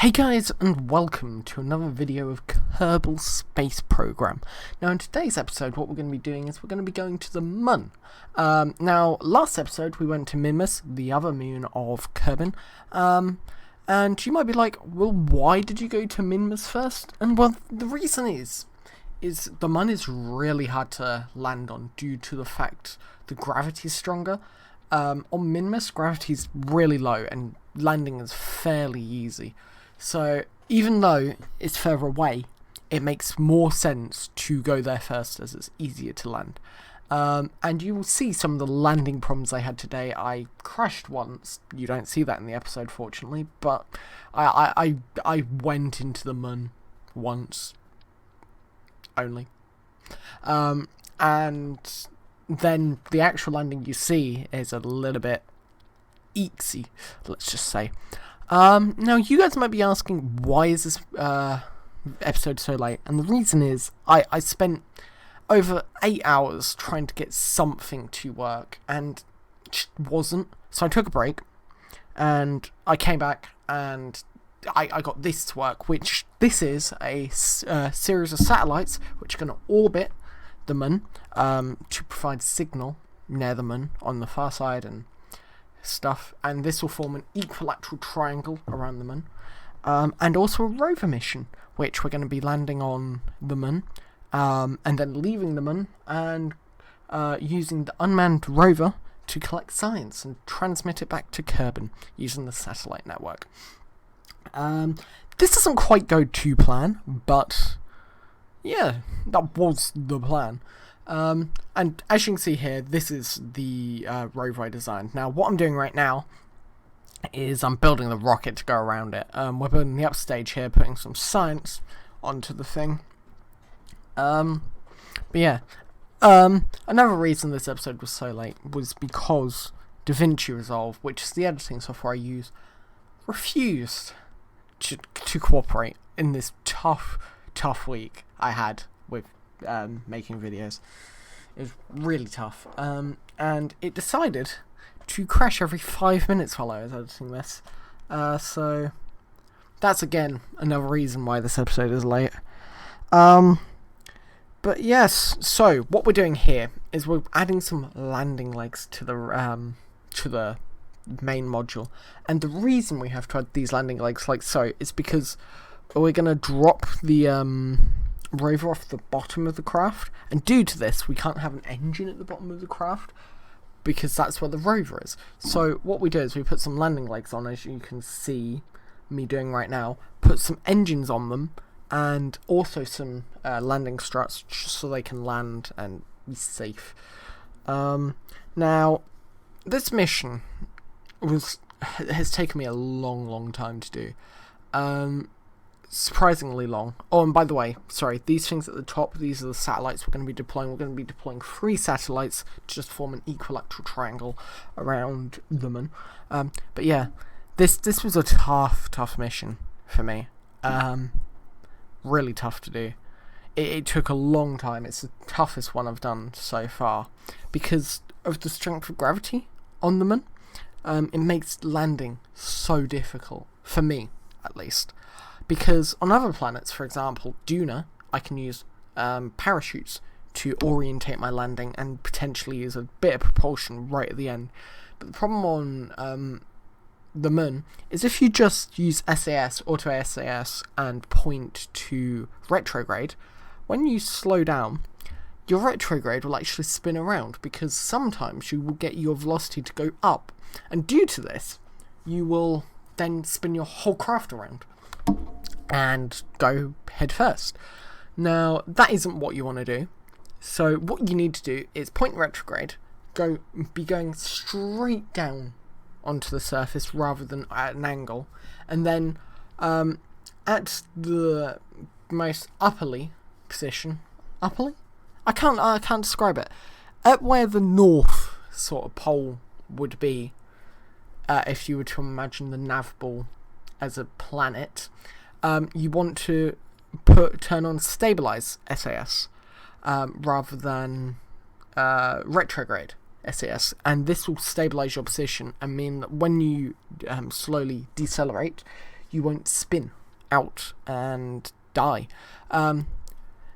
Hey guys, and welcome to another video of Kerbal Space Program. Now in today's episode what we're going to be doing is we're going to be going to the MUN. Now last episode we went to Minmus, the other moon of Kerbal, and you might be like, well, why did you go to Minmus first? And well, the reason is the MUN is really hard to land on due to the fact the gravity is stronger. On Minmus, gravity is really low and landing is fairly easy. So even though it's further away, it makes more sense to go there first as it's easier to land. And you will see some of the landing problems I had today. I crashed once. You don't see that in the episode, fortunately, but I went into the MUN once only. And then the actual landing you see is a little bit eeksy, let's just say. Now you guys might be asking, why is this episode so late? And the reason is I spent over 8 hours trying to get something to work and it just wasn't. So I took a break and I came back and I got this to work, which this is a series of satellites which are going to orbit the MUN to provide signal near the MUN on the far side and stuff, and this will form an equilateral triangle around the MUN, and also a rover mission which we're going to be landing on the MUN, and then leaving the MUN and using the unmanned rover to collect science and transmit it back to Kerbal using the satellite network. This doesn't quite go to plan, but yeah, that was the plan. And as you can see here, this is the rover I designed. Now, what I'm doing right now is I'm building the rocket to go around it. We're building the upstage here, putting some science onto the thing. But yeah, another reason this episode was so late was because DaVinci Resolve, which is the editing software I use, refused to cooperate in this tough week I had with making videos. It was really tough, and it decided to crash every 5 minutes while I was editing this, so that's again another reason why this episode is late. But yes, so what we're doing here is we're adding some landing legs to the main module, and the reason we have to add these landing legs like so is because we're going to drop the rover off the bottom of the craft, and due to this we can't have an engine at the bottom of the craft because that's where the rover is. So what we do is we put some landing legs on, as you can see me doing right now, put some engines on them and also some landing struts just so they can land and be safe. Now this mission has taken me a long time to do. Surprisingly long. Oh, and by the way, sorry, these things at the top, these are the satellites we're going to be deploying. We're going to be deploying 3 satellites to just form an equilateral triangle around the MUN. But yeah, this was a tough mission for me. Really tough to do. It took a long time. It's the toughest one I've done so far because of the strength of gravity on the MUN. It makes landing so difficult, for me at least. Because on other planets, for example, Duna, I can use parachutes to orientate my landing and potentially use a bit of propulsion right at the end. But the problem on the MUN is if you just use SAS, auto SAS, and point to retrograde, when you slow down, your retrograde will actually spin around because sometimes you will get your velocity to go up. And due to this, you will then spin your whole craft around and go head first. Now that isn't what you want to do, so what you need to do is point retrograde, be going straight down onto the surface rather than at an angle, and then at the most upperly position, I can't describe it, at where the north sort of pole would be, if you were to imagine the nav ball as a planet. You want to turn on stabilize SAS rather than retrograde SAS, and this will stabilize your position and mean that when you slowly decelerate, you won't spin out and die.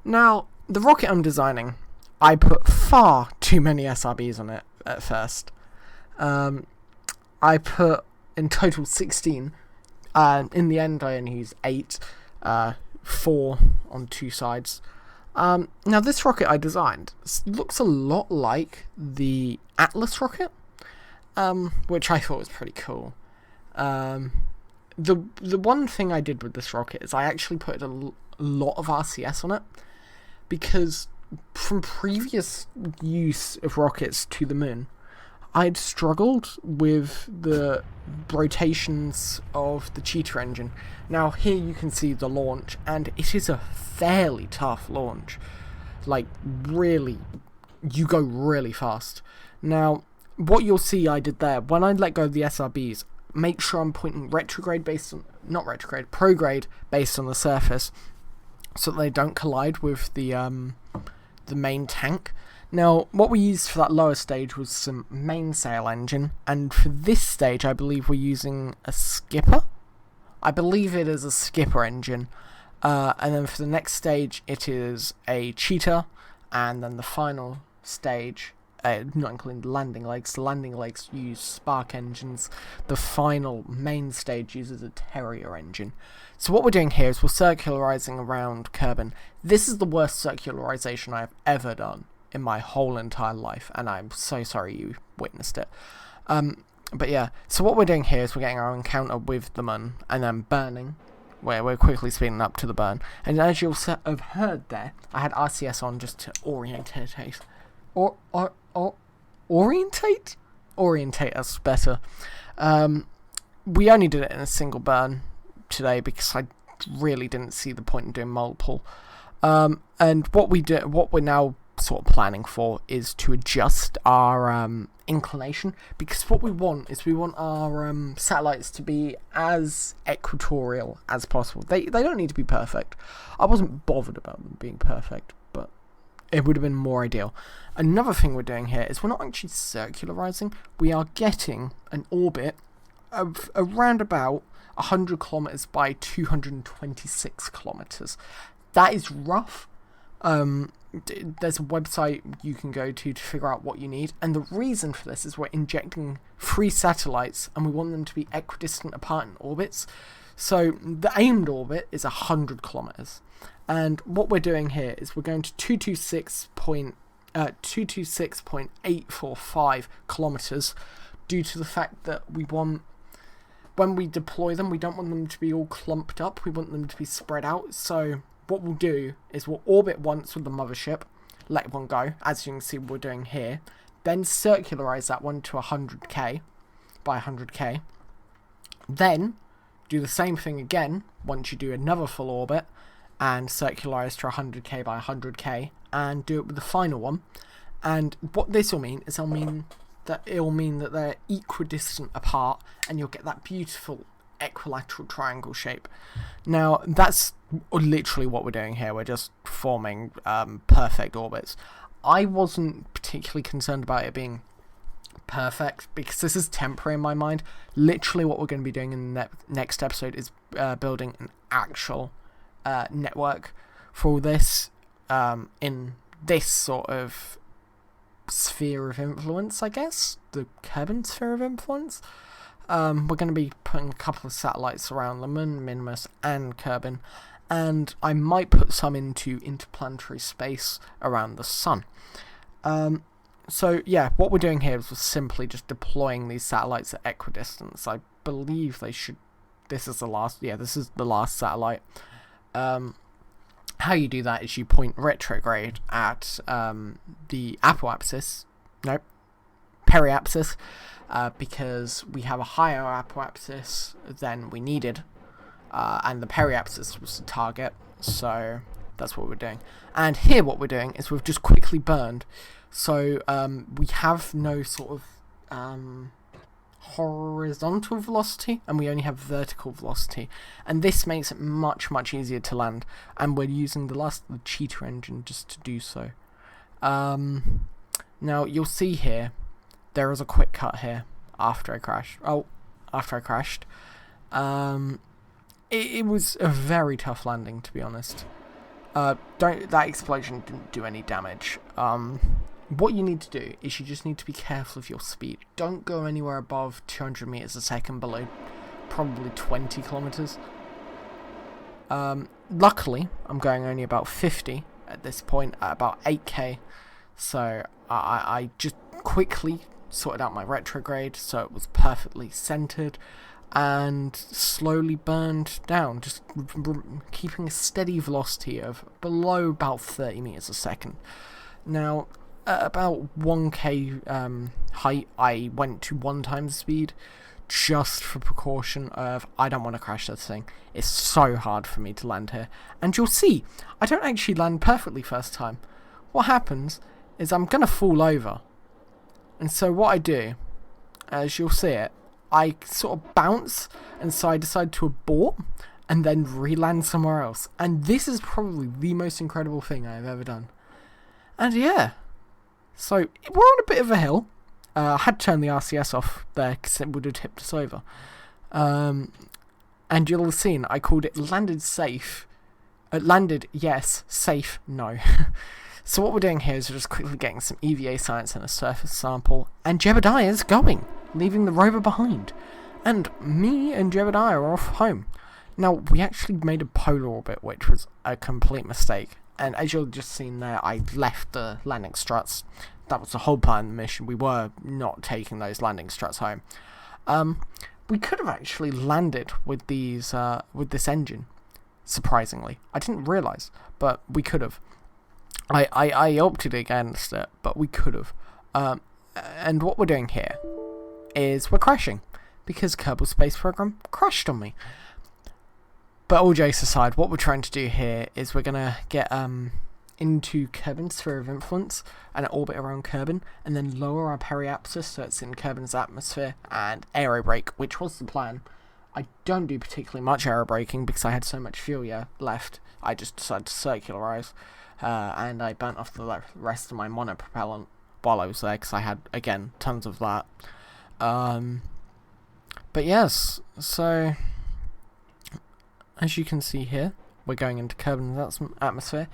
Now, the rocket I'm designing, I put far too many SRBs on it at first. I put in total 16. In the end, I only used 8, 4 on 2 sides. Now, this rocket I designed looks a lot like the Atlas rocket, which I thought was pretty cool. The one thing I did with this rocket is I actually put a lot of RCS on it, because from previous use of rockets to the moon, I'd struggled with the rotations of the Cheetah engine. Now here you can see the launch, and it is a fairly tough launch. Like, really, you go really fast. Now, what you'll see I did there, when I let go of the SRBs, make sure I'm pointing prograde based on the surface, so that they don't collide with the main tank. Now, what we used for that lower stage was some mainsail engine, and for this stage I believe we're using a skipper. I believe it is a skipper engine, and then for the next stage it is a Cheetah, and then the final stage, not including the landing legs use spark engines. The final main stage uses a Terrier engine. So what we're doing here is we're circularizing around Kerbal. This is the worst circularization I've ever done in my whole entire life, and I'm so sorry you witnessed it. But yeah, so what we're doing here is we're getting our encounter with the MUN, and then burning, where we're quickly speeding up to the burn. And as you'll have heard there, I had RCS on just to orientate us better. We only did it in a single burn today because I really didn't see the point in doing multiple. And what we're now sort of planning for is to adjust our inclination, because what we want is our satellites to be as equatorial as possible. They don't need to be perfect. I wasn't bothered about them being perfect, but it would have been more ideal. Another thing we're doing here is we're not actually circularizing. We are getting an orbit of around about 100 kilometers by 226 kilometers. That is rough. There's a website you can go to figure out what you need, and the reason for this is we're injecting 3 satellites and we want them to be equidistant apart in orbits. So the aimed orbit is 100 kilometers, and what we're doing here is we're going to 226.845 kilometers, due to the fact that when we deploy them, we don't want them to be all clumped up, we want them to be spread out. So what we'll do is we'll orbit once with the mothership, let one go, as you can see we're doing here, then circularize that one to 100k by 100k, then do the same thing again once you do another full orbit and circularize to 100k by 100k, and do it with the final one. And what this will mean is it'll mean that they're equidistant apart, and you'll get that beautiful equilateral triangle shape. Now that's literally what we're doing here. We're just forming perfect orbits. I wasn't particularly concerned about it being perfect, because this is temporary in my mind. Literally what we're going to be doing in the next episode is building an actual network for all this, in this sort of sphere of influence, I guess, the Kerbal sphere of influence. We're going to be putting a couple of satellites around the MUN, Minimus, and Kerbal, and I might put some into interplanetary space around the sun. So yeah, what we're doing here is we're simply just deploying these satellites at equidistance. I believe they should. This is the last satellite. How you do that is you point retrograde at the apoapsis. Nope, periapsis. Because we have a higher apoapsis than we needed, and the periapsis was the target, so that's what we're doing. And here what we're doing is we've just quickly burned, so we have no sort of horizontal velocity, and we only have vertical velocity, and this makes it much easier to land, and we're using the Cheetah engine just to do so. Now you'll see here there is a quick cut here after I crashed. it was a very tough landing, to be honest. That explosion didn't do any damage. What you need to do is you just need to be careful of your speed. Don't go anywhere above 200 meters a second, below probably 20 kilometers. Luckily, I'm going only about 50 at this point, at about 8k. So I just quickly sorted out my retrograde so it was perfectly centered and slowly burned down, just keeping a steady velocity of below about 30 meters a second. Now, at about 1k height, I went to 1 times speed, just for precaution of, I don't want to crash this thing. It's so hard for me to land here. And you'll see, I don't actually land perfectly first time. What happens is I'm going to fall over. And so what I do, as you'll see it, I sort of bounce, and so I decide to abort, and then re-land somewhere else. And this is probably the most incredible thing I've ever done. And yeah, so we're on a bit of a hill. I had to turn the RCS off there because it would have tipped us over. And you'll have seen I called it landed safe. Landed, yes. Safe, no. So what we're doing here is we're just quickly getting some EVA science and a surface sample. And Jebediah's going, leaving the rover behind. And me and Jebediah are off home. Now, we actually made a polar orbit, which was a complete mistake. And as you've just seen there, I left the landing struts. That was the whole part of the mission. We were not taking those landing struts home. We could have actually landed with these, with this engine. Surprisingly, I didn't realise, but we could have. I opted against it, but we could have. And what we're doing here is we're crashing because Kerbal Space Program crashed on me. But all jokes aside, what we're trying to do here is we're gonna get into Kerbin's sphere of influence and orbit around Kerbin, and then lower our periapsis so it's in Kerbin's atmosphere and aerobrake, which was the plan. I don't do particularly much aerobraking because I had so much fuel left. I just decided to circularize, and I burnt off the rest of my monopropellant while I was there because I had, again, tons of that. But yes, so as you can see here, we're going into Kerbin's atmosphere,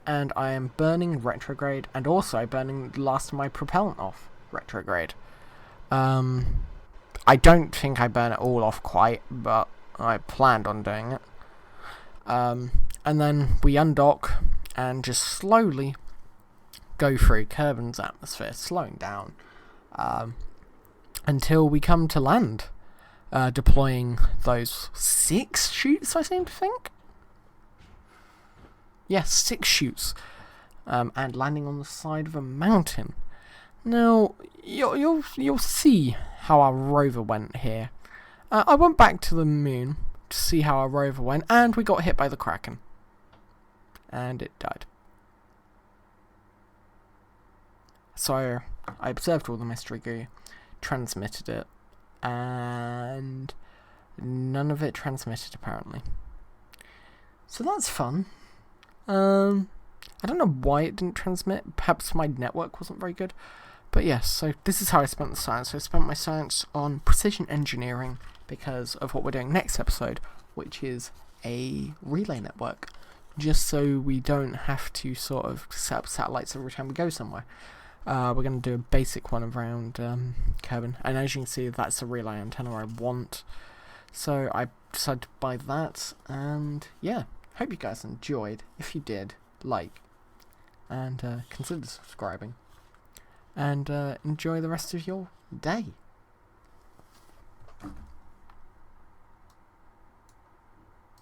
and I am burning retrograde and also burning the last of my propellant off retrograde. I don't think I burn it all off quite, but I planned on doing it. And then we undock and just slowly go through Kerbin's atmosphere, slowing down until we come to land, deploying those 6 chutes, I seem to think. Yes, 6 chutes, and landing on the side of a mountain. Now, you'll see how our rover went here. I went back to the moon to see how our rover went, and we got hit by the Kraken. And it died. So, I observed all the mystery goo, transmitted it, and none of it transmitted apparently. So that's fun. I don't know why it didn't transmit. Perhaps my network wasn't very good. But yes, so this is how I spent the science. So I spent my science on precision engineering because of what we're doing next episode, which is a relay network. Just so we don't have to sort of set up satellites every time we go somewhere. We're going to do a basic one around Kerbin. And as you can see, that's the relay antenna I want. So I decided to buy that. And yeah, hope you guys enjoyed. If you did, like. And consider subscribing. And enjoy the rest of your day.